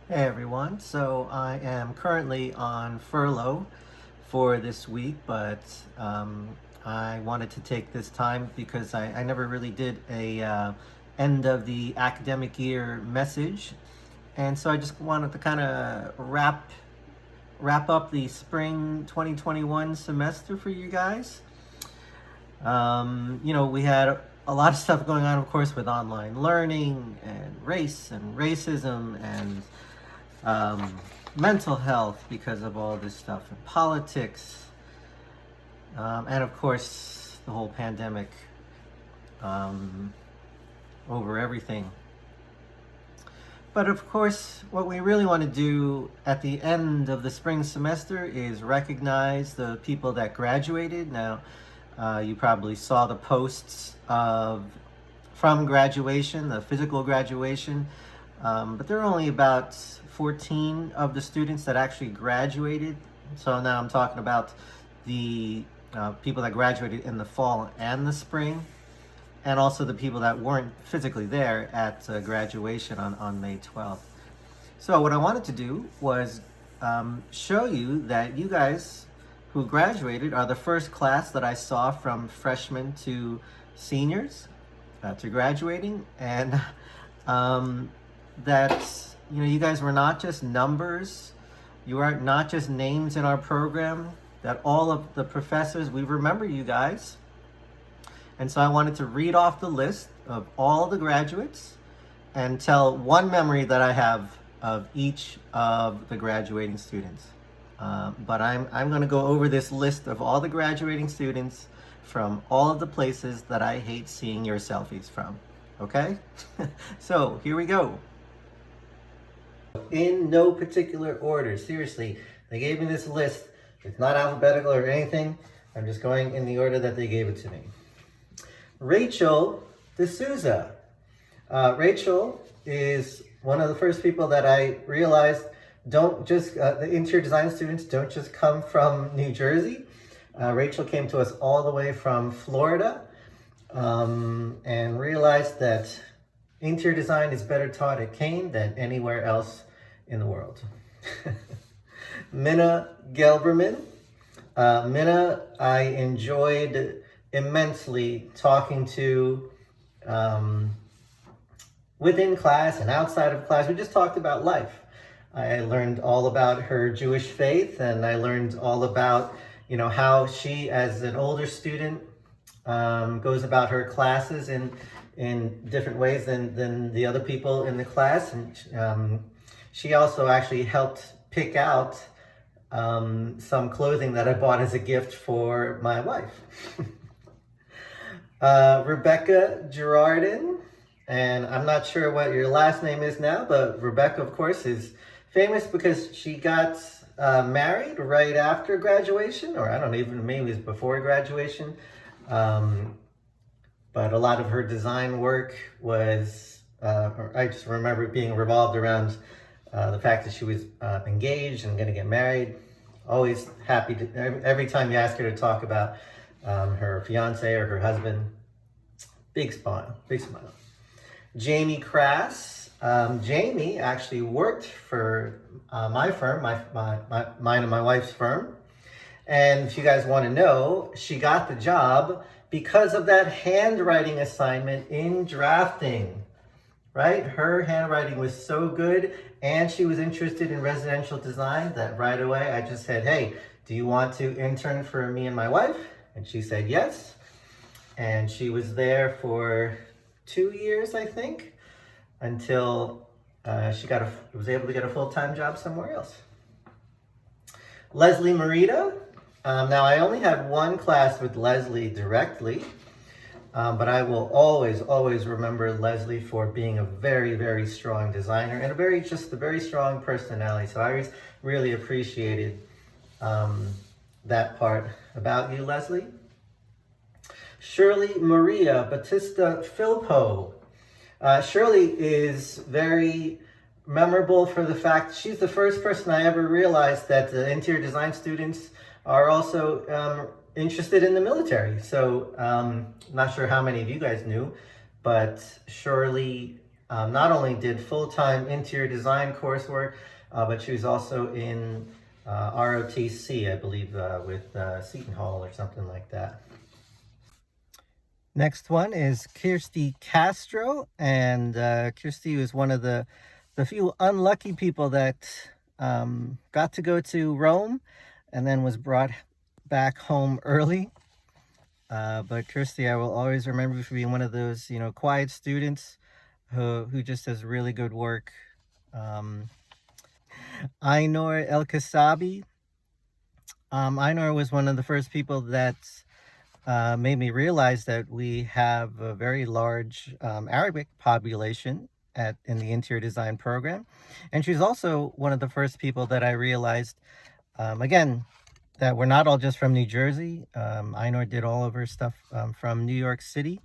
Hey everyone, so I am currently on furlough for this week, but I wanted to take this time because I never really did a end of the academic year message, and so I just wanted to kind of wrap up the spring 2021 semester for you guys. We had a lot of stuff going on, of course, with online learning and race and racism and mental health because of all this stuff, and politics, and of course, the whole pandemic over everything. But of course, what we really want to do at the end of the spring semester is recognize the people that graduated. Now, you probably saw the posts from graduation, the physical graduation, but there are only about 14 of the students that actually graduated. So now I'm talking about the people that graduated in the fall and the spring, and also the people that weren't physically there at graduation on May 12th. So what I wanted to do was show you that you guys who graduated are the first class that I saw from freshmen to seniors to graduating, and that you guys were not just numbers, you are not just names in our program, that all of the professors, we remember you guys. And so I wanted to read off the list of all the graduates and tell one memory that I have of each of the graduating students. But I'm going to go over this list of all the graduating students from all of the places that I hate seeing your selfies from. Okay? So here we go. In no particular order. Seriously, they gave me this list. It's not alphabetical or anything. I'm just going in the order that they gave it to me. Rachel D'Souza. Rachel is one of the first people that I realized don't just, the interior design students don't just come from New Jersey. Rachel came to us all the way from Florida and realized that interior design is better taught at Kean than anywhere else in the world. Minna Gelberman. Minna, I enjoyed immensely talking to within class and outside of class. We just talked about life. I learned all about her Jewish faith, and I learned all about how she, as an older student, goes about her classes in different ways than the other people in the class. And she also actually helped pick out some clothing that I bought as a gift for my wife. Rebecca Girardin, and I'm not sure what your last name is now, but Rebecca, of course, is famous because she got married right after graduation, or I don't even, maybe it was before graduation. But a lot of her design work was, I just remember it being revolved around the fact that she was engaged and going to get married. Always happy to, every time you ask her to talk about her fiance or her husband, big smile, big smile. Jamie Crass. Jamie actually worked for my firm, mine and my wife's firm. And if you guys want to know, she got the job because of that handwriting assignment in drafting, right? Her handwriting was so good, and she was interested in residential design that right away I just said, hey, do you want to intern for me and my wife? And she said yes. And she was there for 2 years, I think, until she was able to get a full-time job somewhere else. Leslie Marita. Now, I only had one class with Leslie directly, but I will always, always remember Leslie for being a very, very strong designer and a very strong personality. So I really appreciated that part about you, Leslie. Shirley Maria Batista Filpo. Shirley is very memorable for the fact she's the first person I ever realized that the interior design students are also interested in the military. So not sure how many of you guys knew, but Shirley not only did full-time interior design coursework, but she was also in ROTC, I believe, with Seton Hall or something like that. Next one is Kirsty Castro, and Kirsty was one of the few unlucky people that got to go to Rome and then was brought back home early. But Kirsty, I will always remember you for being one of those, quiet students who just does really good work. Ainor El Kasabi. Ainor was one of the first people that made me realize that we have a very large Arabic population in the interior design program. And she's also one of the first people that I realized, again, that we're not all just from New Jersey. Ainor did all of her stuff from New York City,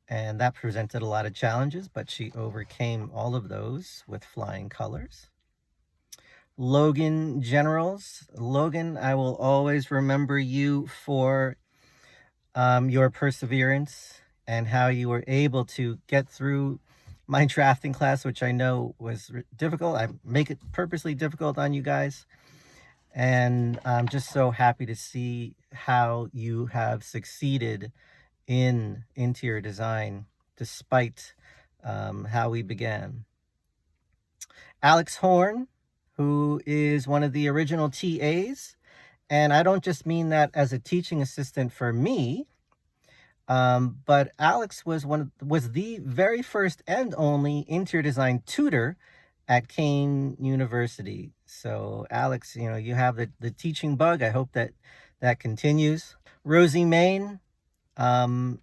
and that presented a lot of challenges, but she overcame all of those with flying colors. Logan Generals. Logan, I will always remember you for your perseverance and how you were able to get through my drafting class, which I know was difficult. I make it purposely difficult on you guys. And I'm just so happy to see how you have succeeded in interior design despite how we began. Alex Horn, who is one of the original TAs, and I don't just mean that as a teaching assistant for me, but Alex was the very first and only interior design tutor at Kean University. So Alex, you have the teaching bug. I hope that continues. Rosie Main, I'm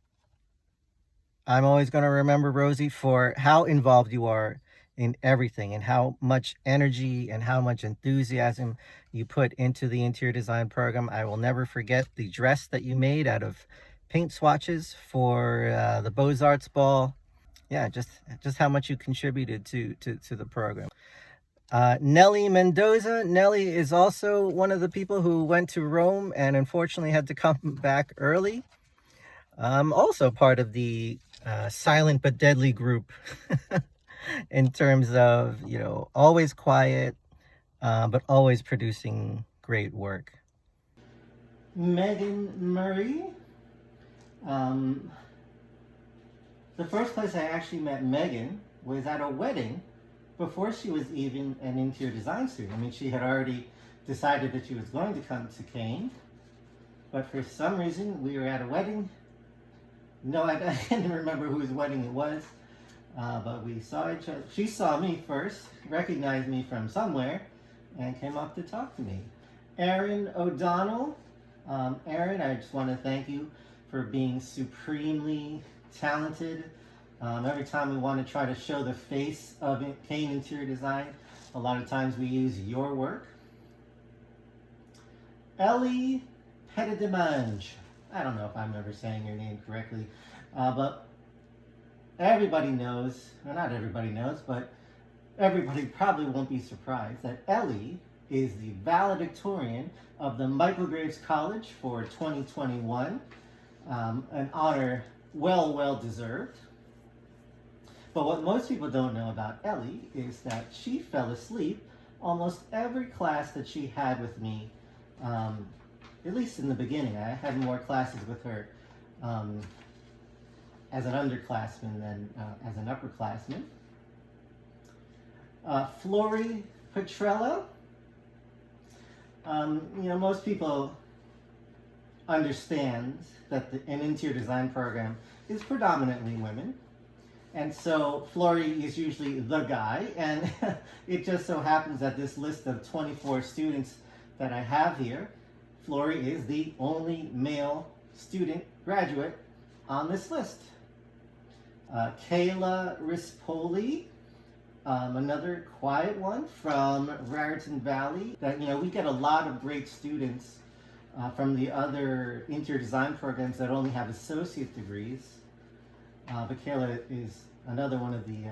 always going to remember Rosie for how involved you are in everything and how much energy and how much enthusiasm you put into the interior design program. I will never forget the dress that you made out of paint swatches for the Beaux-Arts ball. Yeah, just how much you contributed to the program. Nellie Mendoza. Nellie is also one of the people who went to Rome and unfortunately had to come back early. Also part of the silent but deadly group in terms of, always quiet, but always producing great work. Megan Murray. The first place I actually met Megan was at a wedding before she was even an interior design student. I mean, she had already decided that she was going to come to Kean, but for some reason we were at a wedding. No, I didn't remember whose wedding it was, but we saw each other. She saw me first, recognized me from somewhere, and came up to talk to me. Erin O'Donnell. Erin, I just want to thank you for being supremely talented. Every time we want to try to show the face of Kean Interior Design, a lot of times we use your work. Ellie Petitdemange. I don't know if I'm ever saying your name correctly, but everybody knows, or not everybody knows, but everybody probably won't be surprised that Ellie is the valedictorian of the Michael Graves College for 2021, an honor well deserved. But what most people don't know about Ellie is that she fell asleep almost every class that she had with me, at least in the beginning. I had more classes with her as an underclassman than as an upperclassman. Flory Petrella. Most people understand that an interior design program is predominantly women. And so Flory is usually the guy, and it just so happens that this list of 24 students that I have here, Flory is the only male student graduate on this list. Kayla Rispoli, another quiet one from Raritan Valley. That we get a lot of great students from the other interior design programs that only have associate degrees. But Kayla is another one of the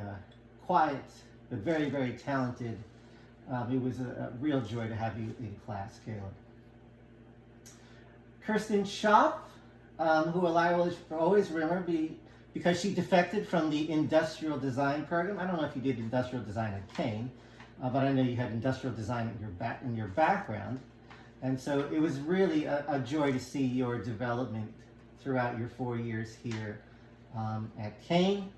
quiet but very talented. It was a real joy to have you in class, Kayla. Kirsten Schaff, who I will always remember because she defected from the industrial design program. I don't know if you did industrial design at Kean, but I know you had industrial design in your background. And so it was really a joy to see your development throughout your 4 years here at Kean.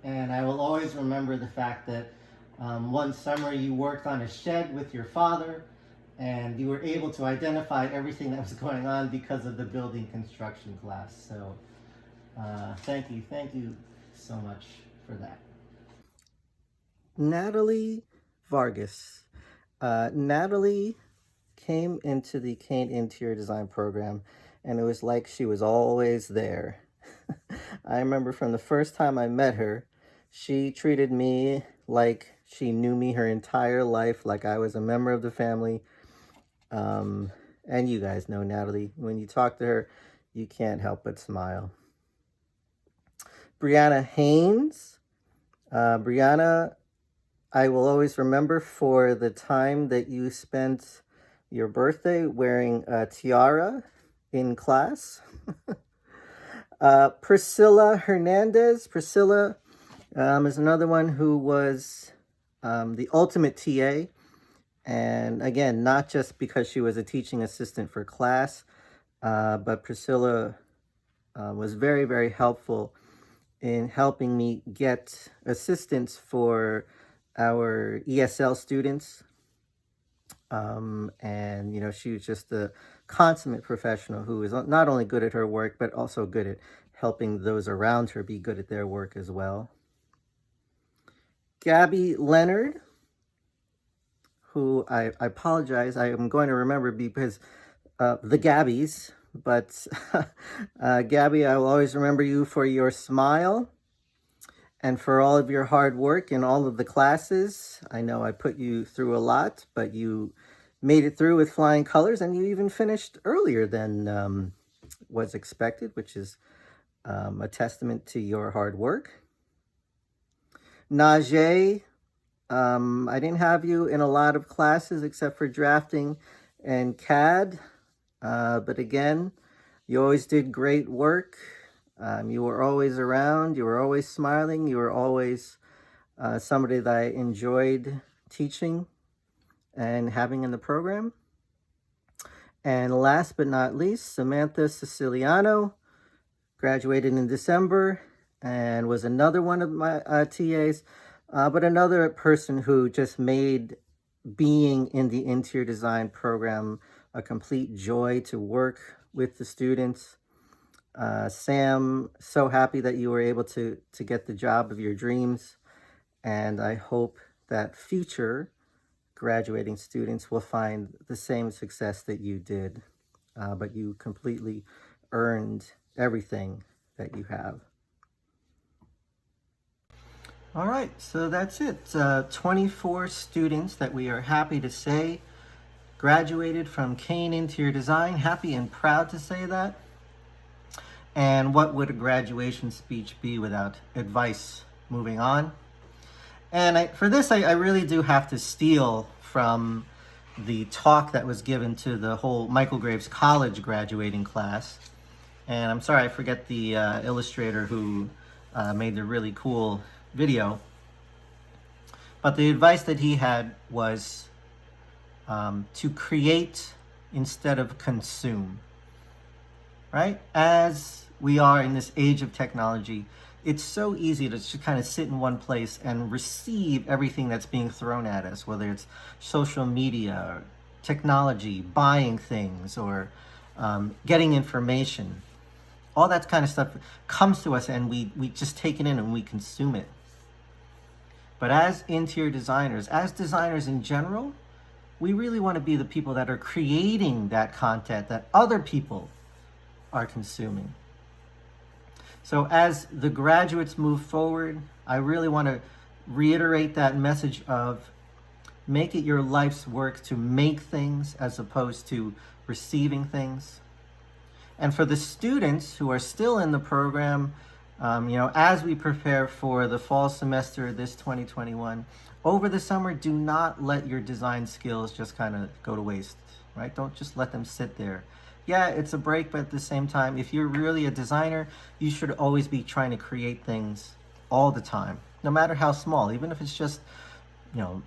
And I will always remember the fact that one summer you worked on a shed with your father, and you were able to identify everything that was going on because of the building construction class. So thank you so much for that. Natalie Vargas. Natalie came into the Kean Interior Design program, and it was like she was always there. I remember from the first time I met her, she treated me like she knew me her entire life, like I was a member of the family. And you guys know Natalie. When you talk to her, you can't help but smile. Brianna Haynes. Brianna, I will always remember for the time that you spent your birthday wearing a tiara in class. Priscilla Hernandez. Priscilla is another one who was the ultimate TA. And again, not just because she was a teaching assistant for class, but Priscilla was very, very helpful in helping me get assistance for our ESL students. And, you know, she was just a consummate professional who is not only good at her work, but also good at helping those around her be good at their work as well. Gabby Leonard, who I apologize, I am going to remember because the Gabbies, but Gabby, I will always remember you for your smile and for all of your hard work in all of the classes. I know I put you through a lot, but you made it through with flying colors, and you even finished earlier than was expected, which is a testament to your hard work. Najee, I didn't have you in a lot of classes except for drafting and CAD, but again, you always did great work. You were always around, you were always smiling, you were always somebody that I enjoyed teaching and having in the program. And last but not least, Samantha Siciliano graduated in December and was another one of my TAs, but another person who just made being in the interior design program a complete joy to work with the students. Sam, so happy that you were able to get the job of your dreams, and I hope that future graduating students will find the same success that you did, but you completely earned everything that you have. All right, so that's it. 24 students that we are happy to say graduated from Kean Interior Design. Happy and proud to say that. And what would a graduation speech be without advice? Moving on. And for this, I really do have to steal from the talk that was given to the whole Michael Graves College graduating class. And I'm sorry, I forget the illustrator who made the really cool video. But the advice that he had was to create instead of consume. Right? As we are in this age of technology, it's so easy to just kind of sit in one place and receive everything that's being thrown at us, whether it's social media, or technology, buying things, or getting information. All that kind of stuff comes to us, and we just take it in and we consume it. But as interior designers, as designers in general, we really want to be the people that are creating that content that other people are consuming. So as the graduates move forward, I really want to reiterate that message of make it your life's work to make things as opposed to receiving things. And for the students who are still in the program, as we prepare for the fall semester this 2021, over the summer, do not let your design skills just kind of go to waste, right? Don't just let them sit there. Yeah, it's a break, but at the same time, if you're really a designer, you should always be trying to create things all the time, no matter how small, even if it's just,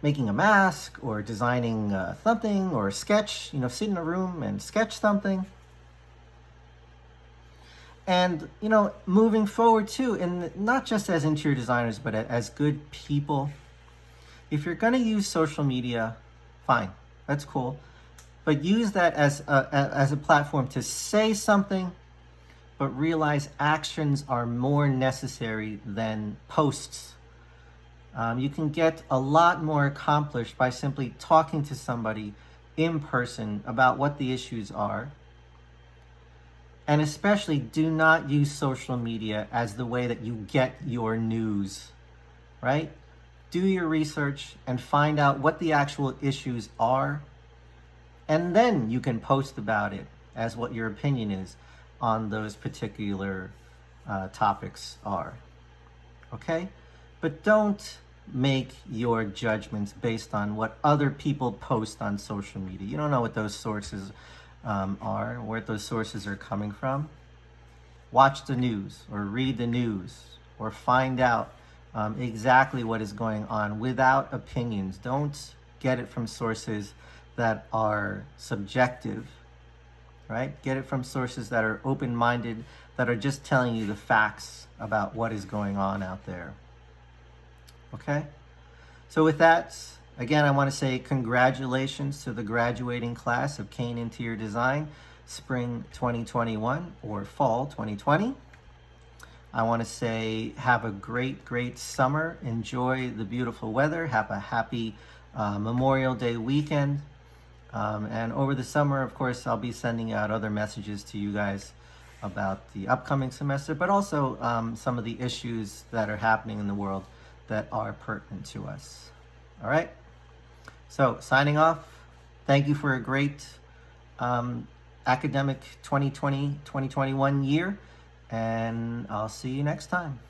making a mask or designing something or a sketch, sit in a room and sketch something. And, moving forward too, and not just as interior designers, but as good people, if you're going to use social media, fine, that's cool. But use that as a platform to say something, but realize actions are more necessary than posts. You can get a lot more accomplished by simply talking to somebody in person about what the issues are. And especially, do not use social media as the way that you get your news, right? Do your research and find out what the actual issues are. And then you can post about it as what your opinion is on those particular topics are. Okay? But don't make your judgments based on what other people post on social media. You don't know what those sources are, where those sources are coming from. Watch the news or read the news or find out exactly what is going on without opinions. Don't get it from sources that are subjective, right? Get it from sources that are open-minded, that are just telling you the facts about what is going on out there. Okay? So with that, again, I want to say congratulations to the graduating class of Kean Interior Design, Spring 2021 or Fall 2020. I want to say have a great, great summer. Enjoy the beautiful weather. Have a happy Memorial Day weekend. And over the summer, of course, I'll be sending out other messages to you guys about the upcoming semester, but also some of the issues that are happening in the world that are pertinent to us. All right? So, signing off. Thank you for a great academic 2020-2021 year, and I'll see you next time.